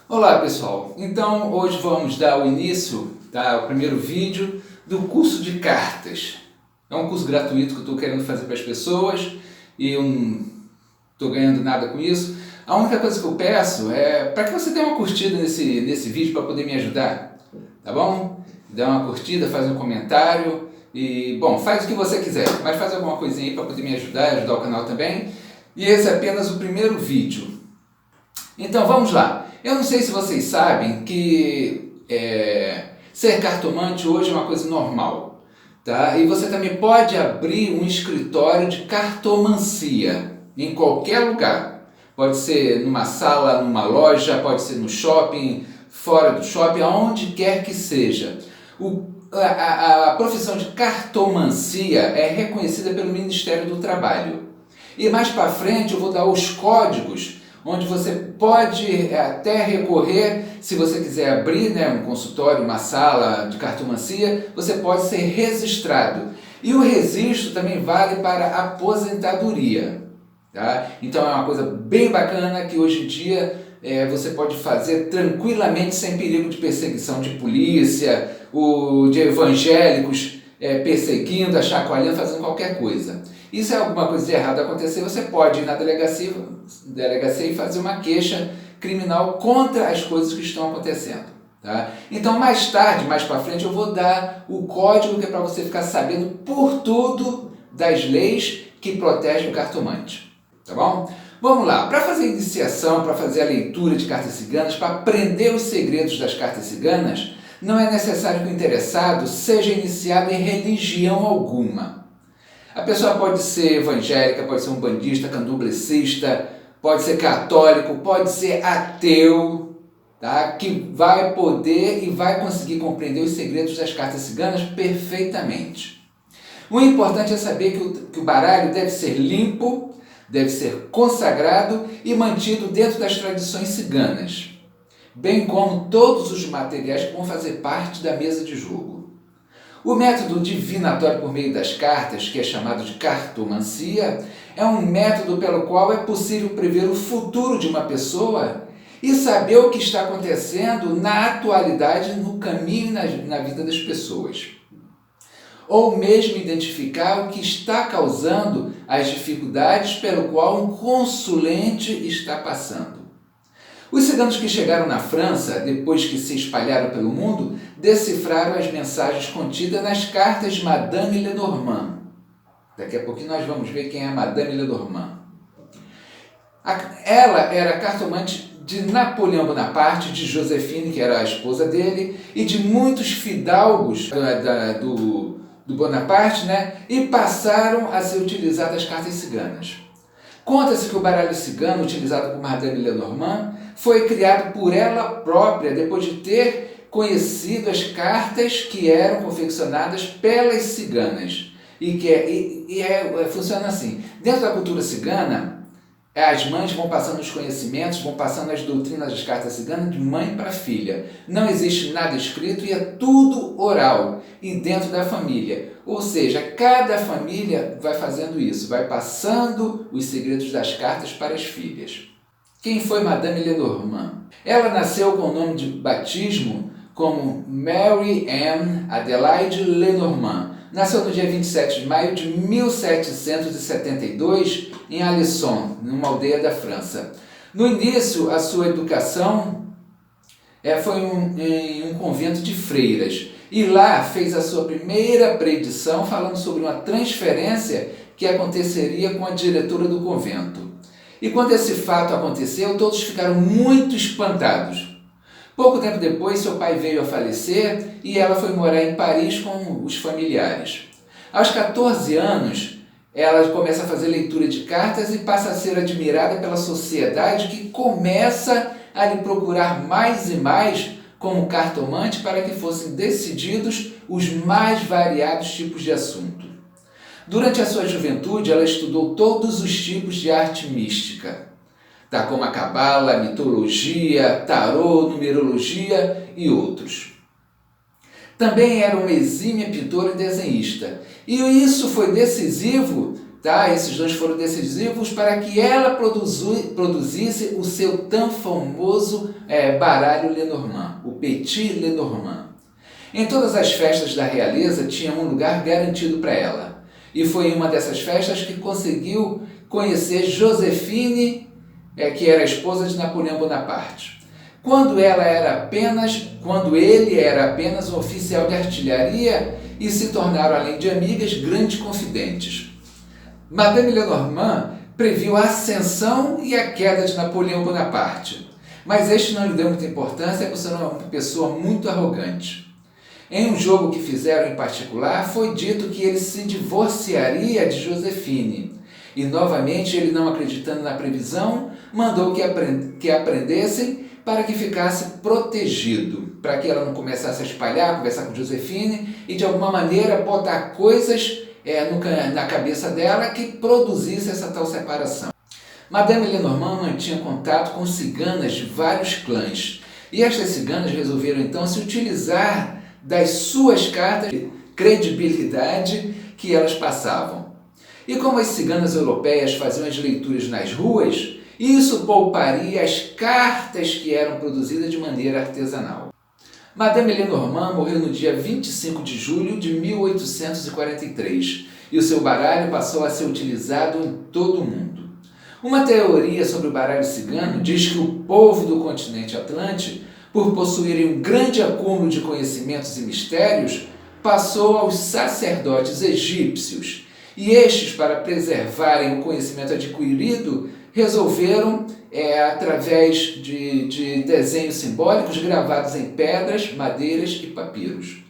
Olá pessoal, então hoje vamos dar o início, o primeiro vídeo do curso de cartas. É um curso gratuito que eu estou querendo fazer para as pessoas e eu não estou ganhando nada com isso. A única coisa que eu peço é para que você dê uma curtida nesse vídeo para poder me ajudar, tá bom? Dá uma curtida, faz um comentário e, bom, faz o que você quiser, mas faz alguma coisinha aí para poder me ajudar o canal também. E esse é apenas o primeiro vídeo. Então vamos lá. Eu não sei se vocês sabem que ser cartomante hoje é uma coisa normal, tá? E você também pode abrir um escritório de cartomancia em qualquer lugar. Pode ser numa sala, numa loja, pode ser no shopping, fora do shopping, aonde quer que seja. A profissão de cartomancia é reconhecida pelo Ministério do Trabalho. E mais para frente eu vou dar os códigos onde você pode até recorrer, se você quiser abrir um consultório, uma sala de cartomancia, você pode ser registrado. E o registro também vale para aposentadoria. Tá? Então é uma coisa bem bacana que hoje em dia você pode fazer tranquilamente sem perigo de perseguição de polícia, de evangélicos perseguindo, chacoalhando, fazendo qualquer coisa. E se alguma coisa de errado acontecer, você pode ir na delegacia e fazer uma queixa criminal contra as coisas que estão acontecendo. Tá? Então, mais tarde, mais para frente, eu vou dar o código que é para você ficar sabendo por tudo das leis que protegem o cartomante. Tá bom? Vamos lá. Para fazer a iniciação, para fazer a leitura de cartas ciganas, para aprender os segredos das cartas ciganas, não é necessário que o interessado seja iniciado em religião alguma. A pessoa pode ser evangélica, pode ser um bandista, candomblessista, pode ser católico, pode ser ateu, tá? Que vai poder e vai conseguir compreender os segredos das cartas ciganas perfeitamente. O importante é saber que o baralho deve ser limpo, deve ser consagrado e mantido dentro das tradições ciganas, bem como todos os materiais que vão fazer parte da mesa de jogo. O método divinatório por meio das cartas, que é chamado de cartomancia, é um método pelo qual é possível prever o futuro de uma pessoa e saber o que está acontecendo na atualidade, no caminho e na vida das pessoas. Ou mesmo identificar o que está causando as dificuldades pelo qual um consulente está passando. Os ciganos que chegaram na França, depois que se espalharam pelo mundo, decifraram as mensagens contidas nas cartas de Madame Lenormand. Daqui a pouquinho nós vamos ver quem é a Madame Lenormand. Ela era cartomante de Napoleão Bonaparte, de Joséphine, que era a esposa dele, e de muitos fidalgos do Bonaparte, e passaram a ser utilizadas as cartas ciganas. Conta-se que o baralho cigano, utilizado por Madame Lenormand, foi criado por ela própria depois de ter conhecido as cartas que eram confeccionadas pelas ciganas. Funciona assim. Dentro da cultura cigana, as mães vão passando os conhecimentos, vão passando as doutrinas das cartas ciganas de mãe para filha. Não existe nada escrito e é tudo oral e dentro da família. Ou seja, cada família vai fazendo isso, vai passando os segredos das cartas para as filhas. Quem foi Madame Lenormand? Ela nasceu com o nome de batismo como Mary Anne Adelaide Lenormand. Nasceu no dia 27 de maio de 1772 em Alisson, numa aldeia da França. No início, a sua educação foi em um convento de freiras. E lá fez a sua primeira predição falando sobre uma transferência que aconteceria com a diretora do convento. E quando esse fato aconteceu, todos ficaram muito espantados. Pouco tempo depois, seu pai veio a falecer e ela foi morar em Paris com os familiares. Aos 14 anos, ela começa a fazer leitura de cartas e passa a ser admirada pela sociedade que começa a lhe procurar mais e mais como cartomante para que fossem decididos os mais variados tipos de assunto. Durante a sua juventude, ela estudou todos os tipos de arte mística, como a cabala, mitologia, tarô, numerologia e outros. Também era uma exímia pintora e desenhista, e isso foi decisivo tá? Esses dons foram decisivos para que ela produzisse o seu tão famoso baralho Lenormand, o Petit Lenormand. Em todas as festas da realeza tinha um lugar garantido para ela. E foi em uma dessas festas que conseguiu conhecer Joséphine, que era a esposa de Napoleão Bonaparte. Quando ele era apenas um oficial de artilharia e se tornaram, além de amigas, grandes confidentes. Madame Lenormand previu a ascensão e a queda de Napoleão Bonaparte, mas este não lhe deu muita importância por ser uma pessoa muito arrogante. Em um jogo que fizeram em particular, foi dito que ele se divorciaria de Joséphine, e novamente ele, não acreditando na previsão, mandou que aprendessem para que ficasse protegido, para que ela não começasse a espalhar, conversar com Joséphine e de alguma maneira botar coisas na cabeça dela que produzisse essa tal separação. Madame Lenormand mantinha contato com ciganas de vários clãs, e estas ciganas resolveram então se utilizar das suas cartas de credibilidade que elas passavam. E como as ciganas europeias faziam as leituras nas ruas, isso pouparia as cartas que eram produzidas de maneira artesanal. Madame Lenormand morreu no dia 25 de julho de 1843 e o seu baralho passou a ser utilizado em todo o mundo. Uma teoria sobre o baralho cigano diz que o povo do continente Atlântico, por possuírem um grande acúmulo de conhecimentos e mistérios, passou aos sacerdotes egípcios, e estes, para preservarem o conhecimento adquirido, resolveram, através de desenhos simbólicos gravados em pedras, madeiras e papiros.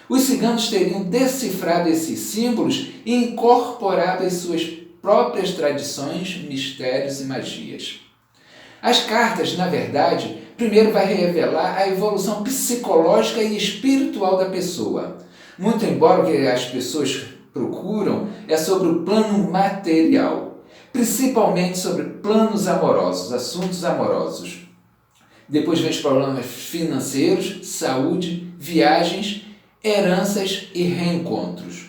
Os ciganos teriam decifrado esses símbolos e incorporado as suas próprias tradições, mistérios e magias. As cartas, na verdade, primeiro vai revelar a evolução psicológica e espiritual da pessoa. Muito embora o que as pessoas procuram é sobre o plano material, principalmente sobre planos amorosos, assuntos amorosos. Depois vem os problemas financeiros, saúde, viagens, heranças e reencontros.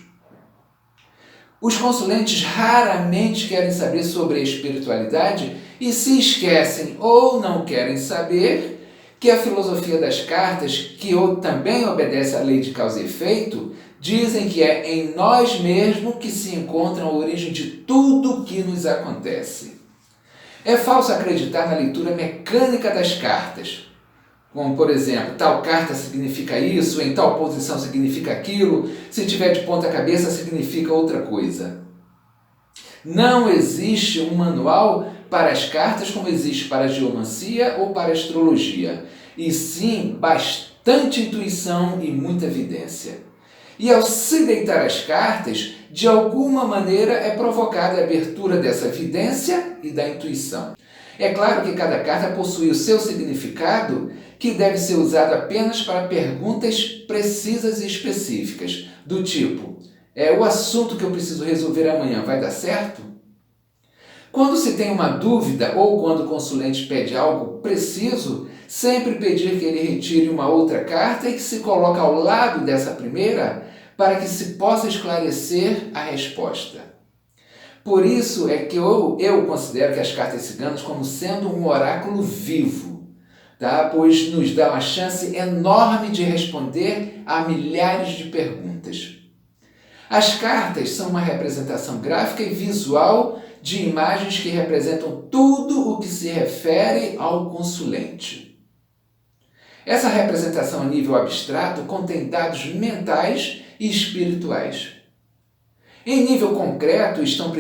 Os consulentes raramente querem saber sobre a espiritualidade e se esquecem ou não querem saber que a filosofia das cartas, que também obedece à lei de causa e efeito, dizem que é em nós mesmos que se encontra a origem de tudo o que nos acontece. É falso acreditar na leitura mecânica das cartas, como, por exemplo, tal carta significa isso, em tal posição significa aquilo, se tiver de ponta cabeça significa outra coisa. Não existe um manual para as cartas como existe para a geomancia ou para a astrologia, e sim bastante intuição e muita evidência. E ao se deitar as cartas, de alguma maneira é provocada a abertura dessa evidência e da intuição. É claro que cada carta possui o seu significado, que deve ser usado apenas para perguntas precisas e específicas, do tipo, o assunto que eu preciso resolver amanhã vai dar certo? Quando se tem uma dúvida ou quando o consulente pede algo preciso, sempre pedir que ele retire uma outra carta e que se coloque ao lado dessa primeira para que se possa esclarecer a resposta. Por isso é que eu considero que as cartas ciganas como sendo um oráculo vivo, tá? Pois nos dá uma chance enorme de responder a milhares de perguntas. As cartas são uma representação gráfica e visual de imagens que representam tudo o que se refere ao consulente. Essa representação a nível abstrato contém dados mentais e espirituais. Em nível concreto estão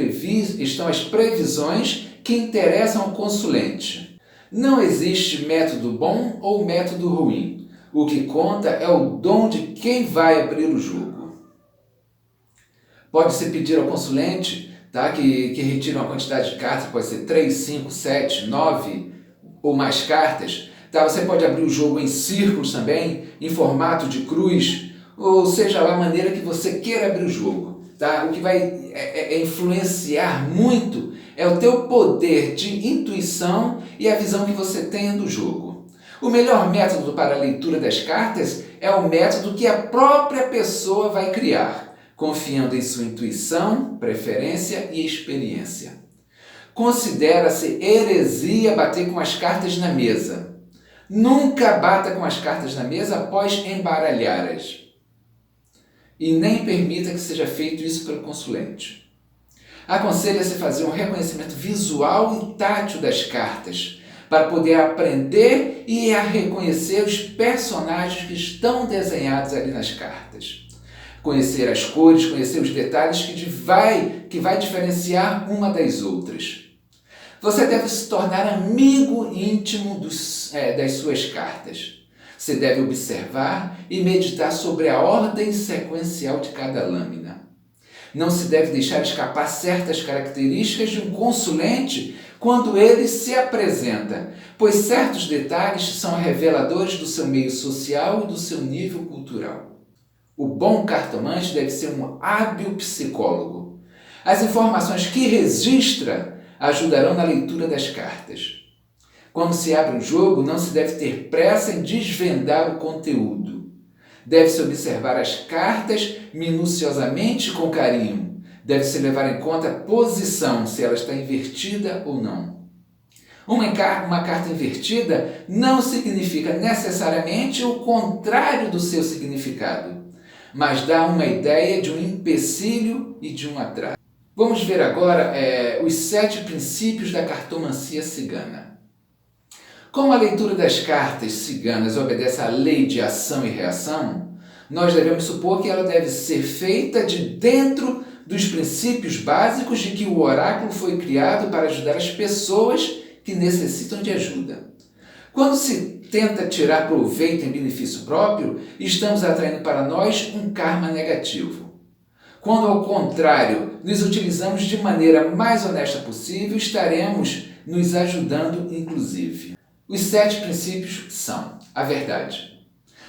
as previsões que interessam ao consulente. Não existe método bom ou método ruim. O que conta é o dom de quem vai abrir o jogo. Pode-se pedir ao consulente, tá, que retire uma quantidade de cartas, pode ser 3, 5, 7, 9 ou mais cartas. Tá? Você pode abrir o jogo em círculos também, em formato de cruz, ou seja lá a maneira que você queira abrir o jogo. Tá? O que vai influenciar muito é o teu poder de intuição e a visão que você tenha do jogo. O melhor método para a leitura das cartas é o método que a própria pessoa vai criar, confiando em sua intuição, preferência e experiência. Considera-se heresia bater com as cartas na mesa. Nunca bata com as cartas na mesa após embaralhá-las. E nem permita que seja feito isso pelo consulente. Aconselha-se fazer um reconhecimento visual e tátil das cartas, para poder aprender e a reconhecer os personagens que estão desenhados ali nas cartas. Conhecer as cores, conhecer os detalhes que vai diferenciar uma das outras. Você deve se tornar amigo íntimo das suas cartas. Você deve observar e meditar sobre a ordem sequencial de cada lâmina. Não se deve deixar escapar certas características de um consulente quando ele se apresenta, pois certos detalhes são reveladores do seu meio social e do seu nível cultural. O bom cartomante deve ser um hábil psicólogo. As informações que registra ajudarão na leitura das cartas. Quando se abre um jogo, não se deve ter pressa em desvendar o conteúdo. Deve-se observar as cartas minuciosamente e com carinho. Deve-se levar em conta a posição, se ela está invertida ou não. Uma carta invertida não significa necessariamente o contrário do seu significado, mas dá uma ideia de um empecilho e de um atraso. Vamos ver agora os 7 princípios da cartomancia cigana. Como a leitura das cartas ciganas obedece à lei de ação e reação, nós devemos supor que ela deve ser feita de dentro dos princípios básicos de que o oráculo foi criado para ajudar as pessoas que necessitam de ajuda. Quando se tenta tirar proveito em benefício próprio, estamos atraindo para nós um karma negativo. Quando, ao contrário, nos utilizamos de maneira mais honesta possível, estaremos nos ajudando, inclusive. Os 7 princípios são a verdade.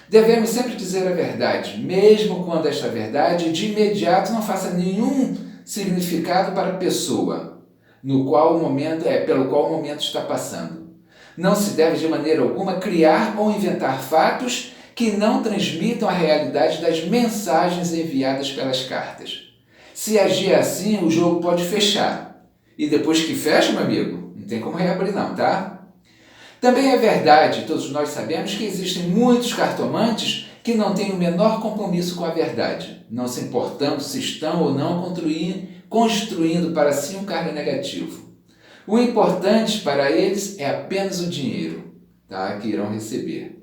Devemos sempre dizer a verdade, mesmo quando esta verdade de imediato não faça nenhum significado para a pessoa pelo qual o momento está passando. Não se deve de maneira alguma criar ou inventar fatos que não transmitam a realidade das mensagens enviadas pelas cartas. Se agir assim, o jogo pode fechar. E depois que fecha, meu amigo, não tem como reabrir não, tá? Também é verdade, todos nós sabemos que existem muitos cartomantes que não têm o menor compromisso com a verdade, não se importando se estão ou não construindo para si um karma negativo. O importante para eles é apenas o dinheiro, tá, que irão receber.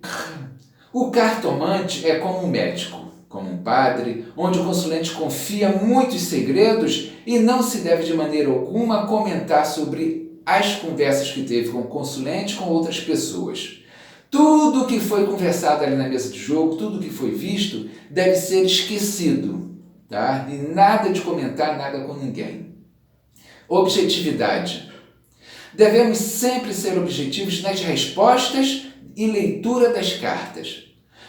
O cartomante é como um médico, como um padre, onde o consulente confia muitos segredos e não se deve de maneira alguma comentar sobre as conversas que teve com o consulente com outras pessoas. Tudo que foi conversado ali na mesa de jogo, tudo que foi visto, deve ser esquecido, tá? E nada de comentar nada com ninguém. Objetividade. Devemos sempre ser objetivos nas respostas e leitura das cartas.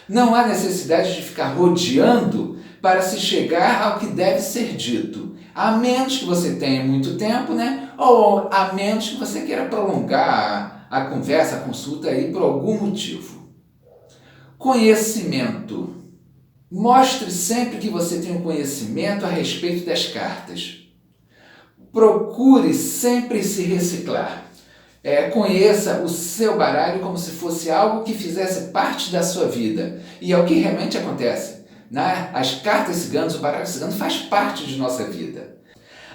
Não há necessidade de ficar rodeando para se chegar ao que deve ser dito, a menos que você tenha muito tempo, né? Ou a menos que você queira prolongar a conversa, a consulta aí por algum motivo. Conhecimento. Mostre sempre que você tem um conhecimento a respeito das cartas. Procure sempre se reciclar. Conheça o seu baralho como se fosse algo que fizesse parte da sua vida. E é o que realmente acontece. As cartas ciganas, o baralho cigano faz parte de nossa vida.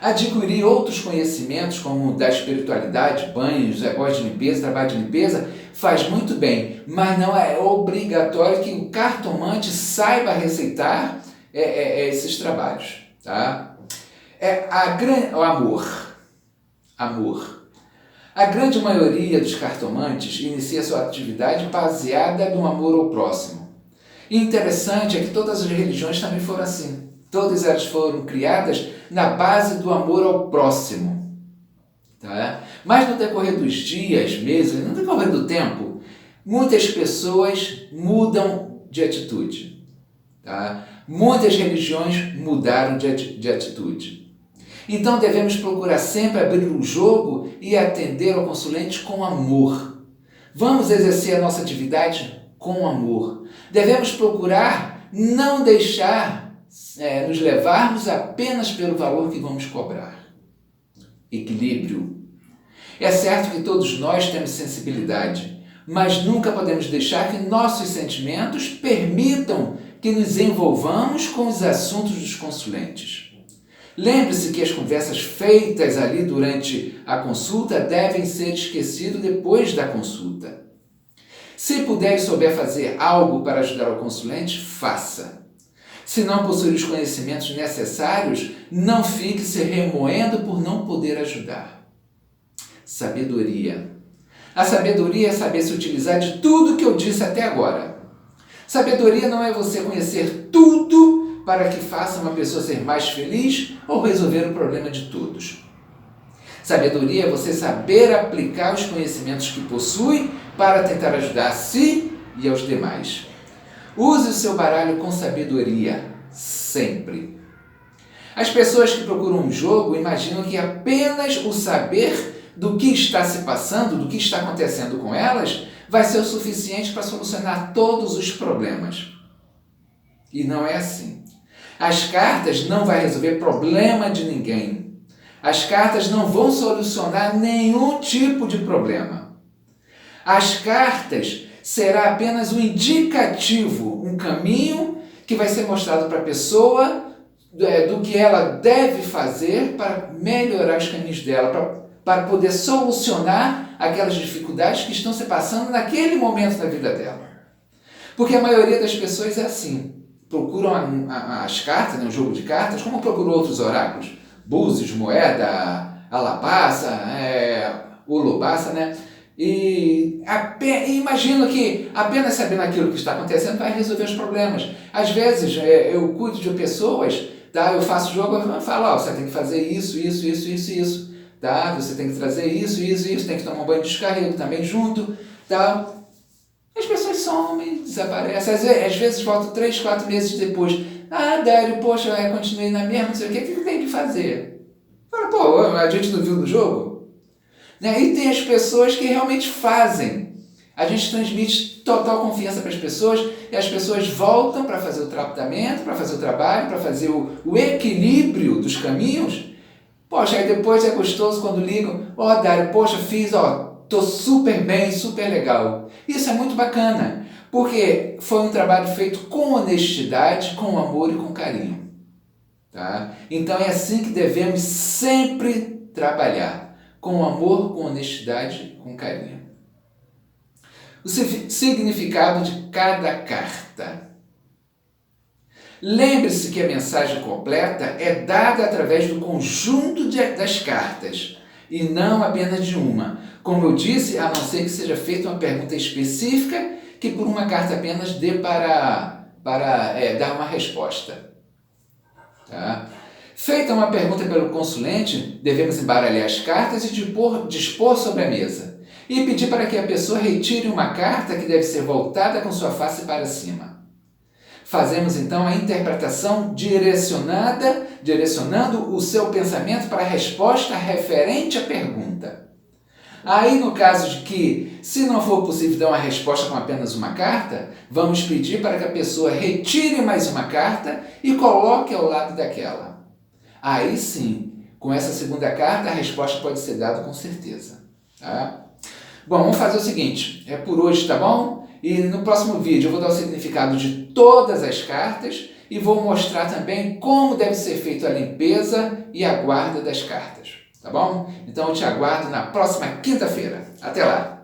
Adquirir outros conhecimentos, como da espiritualidade, banhos, negócio de limpeza, trabalho de limpeza, faz muito bem, mas não é obrigatório que o cartomante saiba receitar esses trabalhos. Tá? O amor. A grande maioria dos cartomantes inicia sua atividade baseada no amor ao próximo. E interessante é que todas as religiões também foram assim. Todas elas foram criadas na base do amor ao próximo. Tá? Mas no decorrer dos dias, meses, no decorrer do tempo, muitas pessoas mudam de atitude. Tá? Muitas religiões mudaram de atitude. Então devemos procurar sempre abrir o jogo e atender ao consulente com amor. Vamos exercer a nossa atividade com amor. Devemos procurar não deixar nos levarmos apenas pelo valor que vamos cobrar. Equilíbrio. É certo que todos nós temos sensibilidade, mas nunca podemos deixar que nossos sentimentos permitam que nos envolvamos com os assuntos dos consulentes. Lembre-se que as conversas feitas ali durante a consulta devem ser esquecidas depois da consulta. Se puder e souber fazer algo para ajudar o consulente, faça. Se não possuir os conhecimentos necessários, não fique se remoendo por não poder ajudar. Sabedoria. A sabedoria é saber se utilizar de tudo que eu disse até agora. Sabedoria não é você conhecer tudo para que faça uma pessoa ser mais feliz ou resolver o problema de todos. Sabedoria é você saber aplicar os conhecimentos que possui para tentar ajudar a si e aos demais. Use o seu baralho com sabedoria, sempre. As pessoas que procuram um jogo imaginam que apenas o saber do que está se passando, do que está acontecendo com elas, vai ser o suficiente para solucionar todos os problemas. E não é assim. As cartas não vão resolver problema de ninguém. As cartas não vão solucionar nenhum tipo de problema. As cartas será apenas um indicativo, um caminho que vai ser mostrado para a pessoa do que ela deve fazer para melhorar os caminhos dela, para poder solucionar aquelas dificuldades que estão se passando naquele momento da vida dela. Porque a maioria das pessoas é assim, procuram as cartas, o jogo de cartas, como procuram outros oráculos, búzios, moeda, alabaça, ulubaça, né? E imagino que apenas sabendo aquilo que está acontecendo vai resolver os problemas. Às vezes eu cuido de pessoas, tá? Eu faço jogo e falo, você tem que fazer isso, tá? Você tem que trazer isso, tem que tomar um banho de descarrego também junto, tá? As pessoas somem, desaparecem, às vezes voltam 3, 4 meses depois. Dário, poxa, continuei na mesma, não sei o que tem que fazer? Fala, a gente não viu no jogo? E tem as pessoas que realmente fazem. A gente transmite total confiança para as pessoas e as pessoas voltam para fazer o tratamento, para fazer o trabalho, para fazer o equilíbrio dos caminhos. Poxa, aí depois é gostoso quando ligam, Dário, poxa, fiz, tô super bem, super legal. Isso é muito bacana, porque foi um trabalho feito com honestidade, com amor e com carinho. Tá? Então é assim que devemos sempre trabalhar. Com amor, com honestidade, com carinho. O significado de cada carta. Lembre-se que a mensagem completa é dada através do conjunto das cartas e não apenas de uma. Como eu disse, a não ser que seja feita uma pergunta específica que por uma carta apenas dê para dar uma resposta. Tá? Feita uma pergunta pelo consulente, devemos embaralhar as cartas e dispor sobre a mesa. E pedir para que a pessoa retire uma carta que deve ser voltada com sua face para cima. Fazemos então a interpretação direcionando o seu pensamento para a resposta referente à pergunta. Aí, no caso de que, se não for possível dar uma resposta com apenas uma carta, vamos pedir para que a pessoa retire mais uma carta e coloque ao lado daquela. Aí sim, com essa segunda carta, a resposta pode ser dada com certeza. Tá? Bom, vamos fazer o seguinte, por hoje, tá bom? E no próximo vídeo eu vou dar o significado de todas as cartas e vou mostrar também como deve ser feita a limpeza e a guarda das cartas. Tá bom? Então eu te aguardo na próxima quinta-feira. Até lá!